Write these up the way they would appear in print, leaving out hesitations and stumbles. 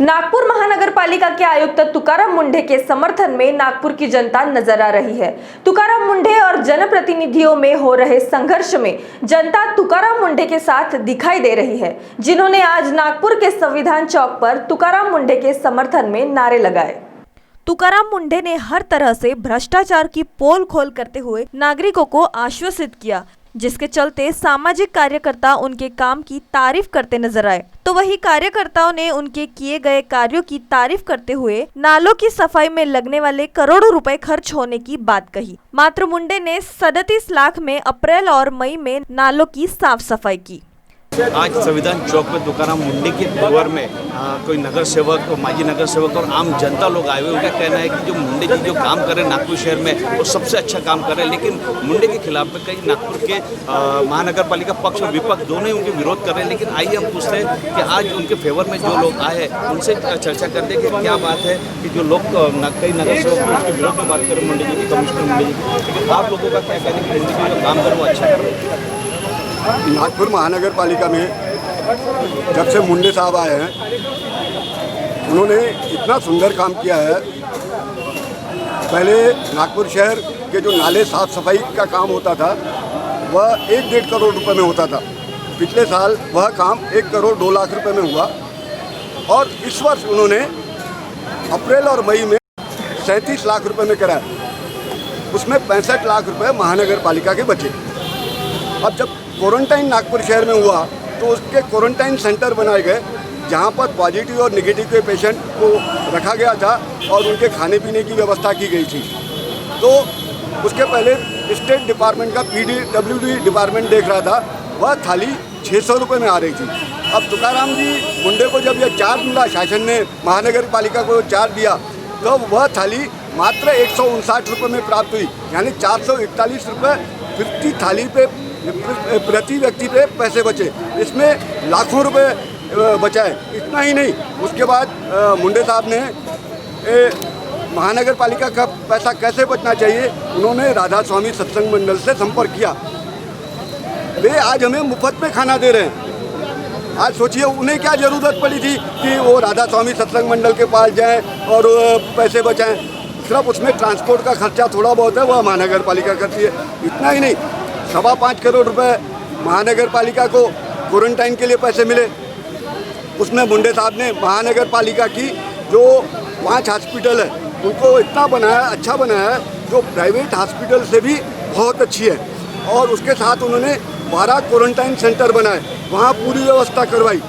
नागपुर महानगर पालिका के आयुक्त तुकाराम मुंढे के समर्थन में नागपुर की जनता नजर आ रही है। तुकाराम मुंढे और जनप्रतिनिधियों में हो रहे संघर्ष में जनता तुकाराम मुंढे के साथ दिखाई दे रही है, जिन्होंने आज नागपुर के संविधान चौक पर तुकाराम मुंढे के समर्थन में नारे लगाए। तुकाराम मुंढे ने हर तरह से भ्रष्टाचार की पोल खोल करते हुए नागरिकों को आश्वसित किया, जिसके चलते सामाजिक कार्यकर्ता उनके काम की तारीफ करते नजर आए। तो वही कार्यकर्ताओं ने उनके किए गए कार्यों की तारीफ करते हुए नालों की सफाई में लगने वाले करोड़ों रुपए खर्च होने की बात कही। मात्र मुंडे ने 37 लाख में अप्रैल और मई में नालों की साफ सफाई की। आज संविधान चौक में तुकाराम मुंढे के फेवर में कोई नगर सेवक, माजी नगर सेवक और आम जनता लोग आए हुए। उनका कहना है कि जो मुंढे जी जो काम कर रहे हैं नागपुर शहर में वो सबसे अच्छा काम कर रहे हैं, लेकिन मुंढे के खिलाफ में कई नागपुर के महानगर पालिका पक्ष और विपक्ष दोनों ही उनके विरोध कर रहे हैं। लेकिन आइए हम पूछते हैं कि आज उनके फेवर में जो लोग आए हैं उनसे चर्चा करते हैं कि क्या बात है कि जो लोग कई नगर सेवक उसके विरोध में बात करें मुंढे जी की, कमिश्नर मुंढे जी की, लेकिन आप लोगों का क्या कहना है कि मुंढे जी जो काम कर वो अच्छा कर रहे हैं? नागपुर महानगर पालिका में जब से मुंडे साहब आए हैं उन्होंने इतना सुंदर काम किया है। पहले नागपुर शहर के जो नाले साफ सफाई का काम होता था वह 1-1.5 करोड़ रुपए में होता था। पिछले साल वह काम 1 करोड़ 2 लाख रुपए में हुआ और इस वर्ष उन्होंने अप्रैल और मई में 37 लाख रुपए में कराया। उसमें 65 लाख रुपए महानगर पालिका के बचे। अब जब क्वारंटाइन नागपुर शहर में हुआ तो उसके क्वारंटाइन सेंटर बनाए गए, जहां पर पॉजिटिव और नेगेटिव के पेशेंट को रखा गया था और उनके खाने पीने की व्यवस्था की गई थी। तो उसके पहले स्टेट डिपार्टमेंट का PWD डिपार्टमेंट देख रहा था, वह थाली 600 रुपये में आ रही थी। अब तुकाराम जी मुंडे को जब यह चार्ज मिला, शासन ने महानगर पालिका को चार्ज दिया, तो वह थाली मात्र 159 रुपये में प्राप्त हुई, यानी 441 रुपये प्रति थाली पे प्रति व्यक्ति पे पैसे बचे। इसमें लाखों रुपए बचाए। इतना ही नहीं, उसके बाद मुंडे साहब ने महानगर पालिका का पैसा कैसे बचना चाहिए, उन्होंने राधा स्वामी सत्संग मंडल से संपर्क किया। वे आज हमें मुफ्त में खाना दे रहे हैं। आज सोचिए उन्हें क्या ज़रूरत पड़ी थी कि वो राधा स्वामी सत्संग मंडल के पास जाएं और पैसे बचाएं। सिर्फ उसमें ट्रांसपोर्ट का खर्चा थोड़ा बहुत है, वह महानगर पालिका करती है। इतना ही नहीं, 5.25 करोड़ रुपए महानगर पालिका को क्वारंटाइन के लिए पैसे मिले। उसमें मुंडे साहब ने महानगर पालिका की जो 5 हॉस्पिटल है उनको इतना बनाया, अच्छा बनाया है, जो प्राइवेट हॉस्पिटल से भी बहुत अच्छी है। और उसके साथ उन्होंने 12 क्वारंटाइन सेंटर बनाए, वहाँ पूरी व्यवस्था करवाई।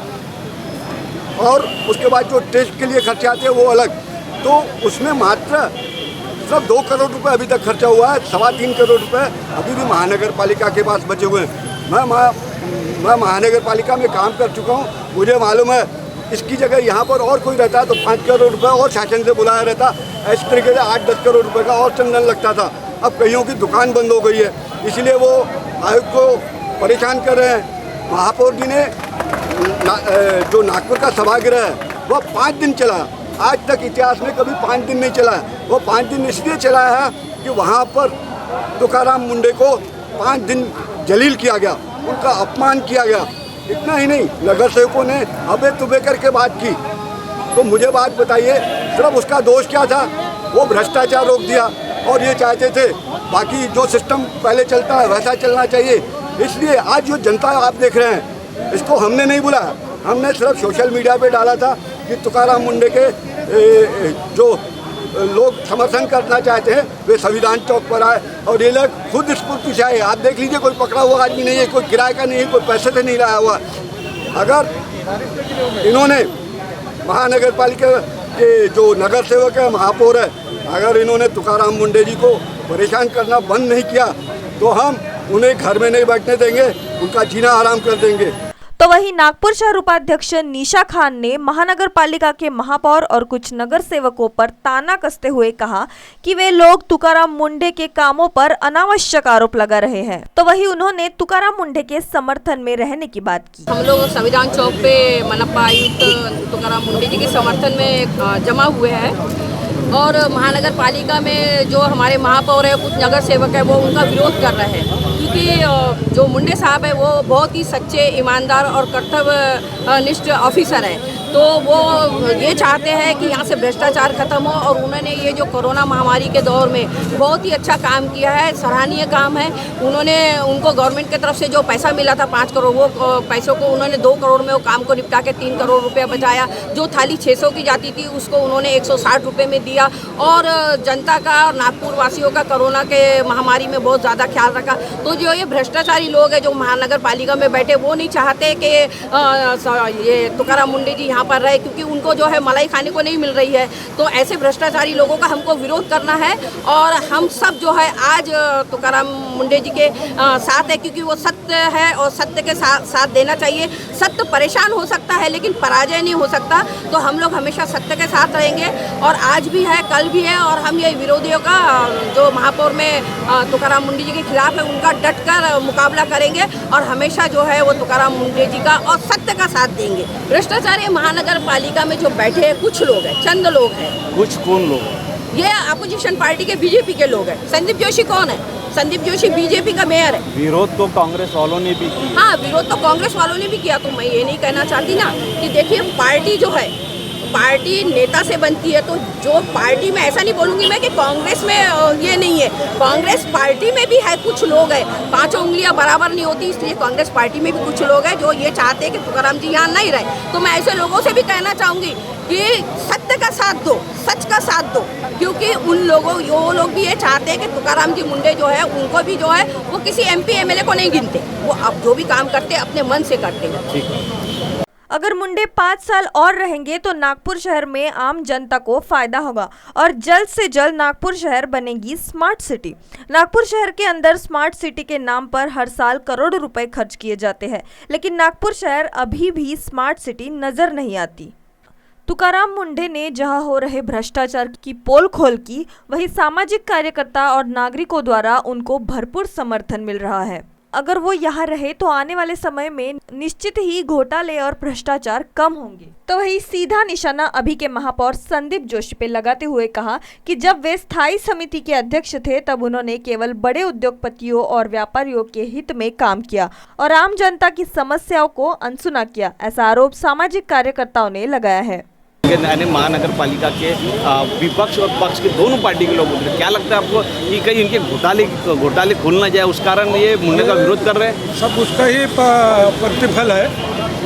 और उसके बाद जो टेस्ट के लिए खर्चे आते हैं वो अलग। तो उसमें मात्र सिर्फ 2 करोड़ रुपए अभी तक खर्चा हुआ है। 3.25 करोड़ रुपए अभी भी महानगर पालिका के पास बचे हुए हैं। मैं महानगर पालिका में काम कर चुका हूँ, मुझे मालूम है इसकी जगह यहाँ पर और कोई रहता तो 5 करोड़ रुपए और शासन से बुलाया रहता। इस तरीके से 8-10 करोड़ रुपए का और चंदन लगता था। अब कईयों की दुकान बंद हो गई है, इसलिए वो आयुक्त को परेशान कर रहे हैं। महापौर जी ने जो नागपुर का सभागृह है वह 5 दिन चला। आज तक इतिहास में कभी 5 दिन नहीं चला है। वो 5 दिन इसलिए चला है कि वहाँ पर तुकाराम मुंडे को 5 दिन जलील किया गया, उनका अपमान किया गया। इतना ही नहीं, नगर सेवकों ने अबे तुबे करके बात की। तो मुझे बात बताइए, सिर्फ उसका दोष क्या था? वो भ्रष्टाचार रोक दिया और ये चाहते थे बाकी जो सिस्टम पहले चलता है वैसा चलना चाहिए। इसलिए आज जो जनता आप देख रहे हैं, इसको हमने नहीं बुलाया, हमने सिर्फ सोशल मीडिया पे डाला था कि तुकाराम मुंडे के जो लोग समर्थन करना चाहते हैं वे संविधान चौक पर आए और ये लोग खुद स्फूर्ति से आए। आप देख लीजिए, कोई पकड़ा हुआ आदमी नहीं है, कोई किराए का नहीं है, कोई पैसे से नहीं लाया हुआ। अगर इन्होंने महानगर पालिका के जो नगर सेवक है, महापौर है, अगर इन्होंने तुकाराम मुंडे जी को परेशान करना बंद नहीं किया तो हम उन्हें घर में नहीं बैठने देंगे, उनका जीना आराम कर देंगे। तो वहीं नागपुर शहर उपाध्यक्ष निशा खान ने महानगर पालिका के महापौर और कुछ नगर सेवकों पर ताना कसते हुए कहा कि वे लोग तुकाराम मुंडे के कामों पर अनावश्यक आरोप लगा रहे हैं। तो वहीं उन्होंने तुकाराम मुंडे के समर्थन में रहने की बात की। हम लोग संविधान चौक पे मनपा आयुक्त तुकाराम मुंडे जी के समर्थन में जमा हुए हैं और महानगर पालिका में जो हमारे महापौर है, कुछ नगर सेवक है, वो उनका विरोध कर रहे हैं। क्योंकि जो मुंडे साहब है वो बहुत ही सच्चे, ईमानदार और कर्तव्यनिष्ठ ऑफिसर है। तो वो ये चाहते हैं कि यहाँ से भ्रष्टाचार खत्म हो। और उन्होंने ये जो कोरोना महामारी के दौर में बहुत ही अच्छा काम किया है, सराहनीय काम है। उन्होंने उनको गवर्नमेंट की तरफ से जो पैसा मिला था 5 करोड़, वो पैसों को उन्होंने 2 करोड़ में वो काम को निपटा के 3 करोड़ रुपया बचाया। जो थाली 600 की जाती थी उसको उन्होंने 160 रुपये में दिया। और जनता का और नागपुर वासियों का कोरोना के महामारी में बहुत ज़्यादा ख्याल रखा। तो जो ये भ्रष्टाचारी लोग हैं जो महानगर पालिका में बैठे, वो नहीं चाहते कि ये तुकाराम मुंडे जी यहाँ पर रहे, क्योंकि उनको जो है मलाई खाने को नहीं मिल रही है। तो ऐसे भ्रष्टाचारी लोगों का हमको विरोध करना है। और हम सब जो है आज तुकाराम मुंडे जी के साथ है, क्योंकि वो सत्य है और सत्य के साथ देना चाहिए। सत्य परेशान हो सकता है लेकिन पराजय नहीं हो सकता। तो हम लोग हमेशा सत्य के साथ रहेंगे, और आज भी है, कल भी है। और हम ये विरोधियों का जो महापौर में तुकाराम मुंडे जी के खिलाफ है, उनका डटकर मुकाबला करेंगे और हमेशा जो है वो तुकाराम मुंडे जी का और सत्य का साथ देंगे। भ्रष्टाचारी महानगर पालिका में जो बैठे हैं कुछ लोग हैं, चंद लोग हैं। कुछ कौन लोग? ये अपोजिशन पार्टी के बीजेपी के लोग हैं। संदीप जोशी कौन है? संदीप जोशी बीजेपी का मेयर है। विरोध तो कांग्रेस वालों ने भी किया। हाँ, विरोध तो कांग्रेस वालों ने भी किया। तो मैं ये नहीं कहना चाहती ना कि देखिए, पार्टी जो है, पार्टी नेता से बनती है। तो जो पार्टी में, ऐसा नहीं बोलूँगी मैं कि कांग्रेस में ये नहीं है, कांग्रेस पार्टी में भी है कुछ लोग हैं। 5 उंगलियां बराबर नहीं होती, इसलिए कांग्रेस पार्टी में भी कुछ लोग हैं जो ये चाहते हैं कि तुकाराम जी यहाँ नहीं रहे। तो मैं ऐसे लोगों से भी कहना चाहूँगी कि सत्य का साथ दो, सच का साथ दो, क्योंकि उन लोगों, वो लोग भी ये चाहते हैं कि तुकाराम जी मुंडे जो है, उनको भी जो है वो किसी MP MLA को नहीं गिनते। वो अब जो भी काम करते हैं अपने मन से करते हैं। अगर मुंडे 5 साल और रहेंगे तो नागपुर शहर में आम जनता को फायदा होगा और जल्द से जल्द नागपुर शहर बनेगी स्मार्ट सिटी। नागपुर शहर के अंदर स्मार्ट सिटी के नाम पर हर साल करोड़ों रुपए खर्च किए जाते हैं, लेकिन नागपुर शहर अभी भी स्मार्ट सिटी नजर नहीं आती। तुकाराम मुंडे ने जहां हो रहे भ्रष्टाचार की पोल खोल की, वहीं सामाजिक कार्यकर्ता और नागरिकों द्वारा उनको भरपूर समर्थन मिल रहा है। अगर वो यहाँ रहे तो आने वाले समय में निश्चित ही घोटाले और भ्रष्टाचार कम होंगे। तो वही सीधा निशाना अभी के महापौर संदीप जोशी पे लगाते हुए कहा कि जब वे स्थायी समिति के अध्यक्ष थे तब उन्होंने केवल बड़े उद्योगपतियों और व्यापारियों के हित में काम किया और आम जनता की समस्याओं को अनसुना किया। ऐसा आरोप सामाजिक कार्यकर्ताओं ने लगाया है। यानी महानगर पालिका के विपक्ष और पक्ष के दोनों पार्टी के लोग उतरे। क्या लगता है आपको कि कहीं इनके घोटाले खुल ना जाए, उस कारण ये मुंडे का विरोध कर रहे हैं? सब उसका ही प्रतिफल है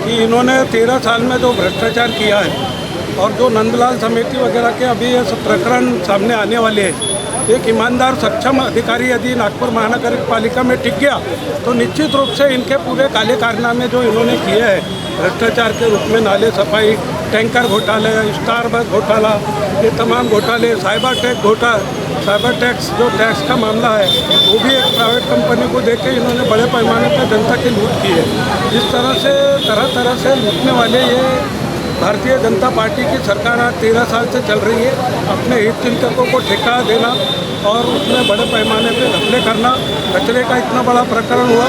कि इन्होंने 13 साल में जो भ्रष्टाचार किया है और जो नंदलाल समिति वगैरह के अभी ये सब प्रकरण सामने आने वाले हैं। एक ईमानदार सक्षम अधिकारी यदि नागपुर महानगर पालिका में टिक गया तो निश्चित रूप से इनके पूरे काले कारनामे जो इन्होंने किए हैं भ्रष्टाचार के रूप में, नाले सफाई, टैंकर घोटाले, स्टारबक्स घोटाला, ये तमाम घोटाले, साइबर टैक्स जो टैक्स का मामला है वो भी एक प्राइवेट कंपनी को देके इन्होंने बड़े पैमाने पर जनता की लूट की है। इस तरह तरह से लूटने वाले ये भारतीय जनता पार्टी की सरकार आज 13 साल से चल रही है। अपने हित चिंतकों को ठेका देना और उसमें बड़े पैमाने पे घपले करना। कचरे का इतना बड़ा प्रकरण हुआ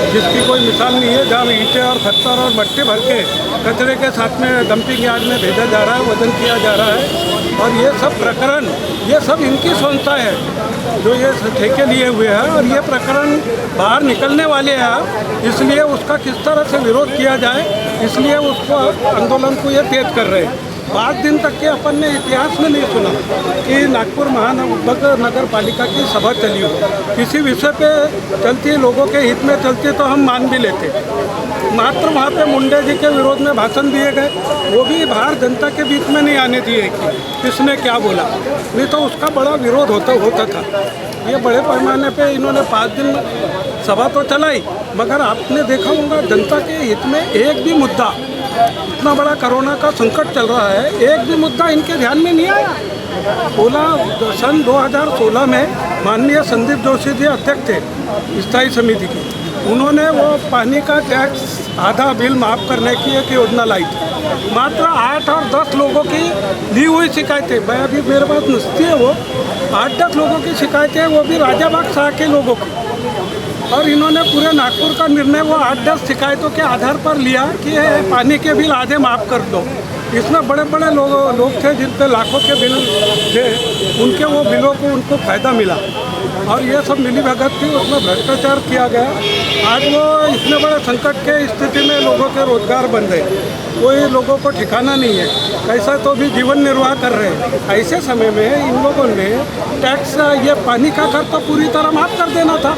जिसकी कोई मिसाल नहीं है, जहाँ ईंटें और पत्थर और मट्टी भर के कचरे के साथ में डंपिंग यार्ड में भेजा जा रहा है, वजन किया जा रहा है। और ये सब प्रकरण, ये सब इनकी संस्था है जो ये ठेके लिए हुए हैं और ये प्रकरण बाहर निकलने वाले हैं। इसलिए उसका किस तरह से विरोध किया जाए, इसलिए उसको आंदोलन को ये तेज कर रहे हैं। 5 दिन तक के अपन ने इतिहास में नहीं सुना कि नागपुर महानगर पालिका की सभा चली हो, किसी विषय पे चलती, लोगों के हित में चलती तो हम मान भी लेते। मात्र वहाँ पे मुंडे जी के विरोध में भाषण दिए गए, वो भी बाहर जनता के बीच में नहीं आने दिए कि किसने क्या बोला, नहीं तो उसका बड़ा विरोध होता था। ये बड़े पैमाने पे इन्होंने 5 दिन सभा तो चलाई, मगर आपने देखा होगा जनता के हित में एक भी मुद्दा, इतना बड़ा कोरोना का संकट चल रहा है, एक भी मुद्दा इनके ध्यान में नहीं आया। सन 2016 में माननीय संदीप जोशी जी अध्यक्ष थे स्थायी समिति के, उन्होंने वो पानी का टैक्स आधा बिल माफ़ करने की एक योजना लाई थी। मात्र 8 और 10 लोगों की ली हुई शिकायतें, मैं अभी मेरे पास नुस्ती है वो 8-10 लोगों की शिकायतें, वो भी राजाबाग शाह के लोगों की। और इन्होंने पूरे नागपुर का निर्णय वो 8-10 शिकायतों के आधार पर लिया कि पानी के बिल आधे माफ़ कर दो। इसमें बड़े बड़े लोग थे जिन पे लाखों के बिल थे, उनके वो बिलों को उनको फ़ायदा मिला। और ये सब मिली भगत थी, उसमें भ्रष्टाचार किया गया। आज वो इतने बड़े संकट के स्थिति में लोगों के रोजगार बन गए, कोई लोगों को ठिकाना नहीं है, कैसा तो भी जीवन निर्वाह कर रहे हैं। ऐसे समय में इन लोगों ने टैक्स, ये पानी का कर तो पूरी तरह माफ़ कर देना था।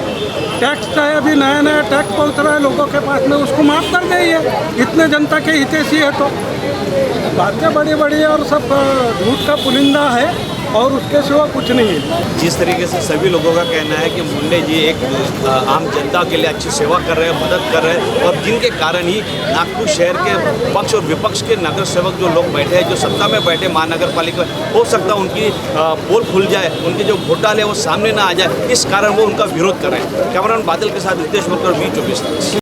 टैक्स चाहे अभी नया नया टैक्स पहुँच रहा है लोगों के पास में, उसको माफ़ कर देइए, इतने जनता के हितैषी है। तो बातें बड़ी बड़ी और सब झूठ का पुलिंदा है और उसके सिवा कुछ नहीं है। जिस तरीके से सभी लोगों का कहना है कि मुंडे जी एक आम जनता के लिए अच्छी सेवा कर रहे हैं, मदद कर रहे हैं, और जिनके कारण ही नागपुर शहर के पक्ष और विपक्ष के नगर सेवक जो लोग बैठे हैं, जो सत्ता में बैठे महानगर पालिका, हो सकता है उनकी पोल खुल जाए, उनके जो घोटाले वो सामने ना आ जाए, इस कारण वो उनका विरोध कर रहे हैं। कैमरामैन बादल के साथ रितेश वर्कर, V24।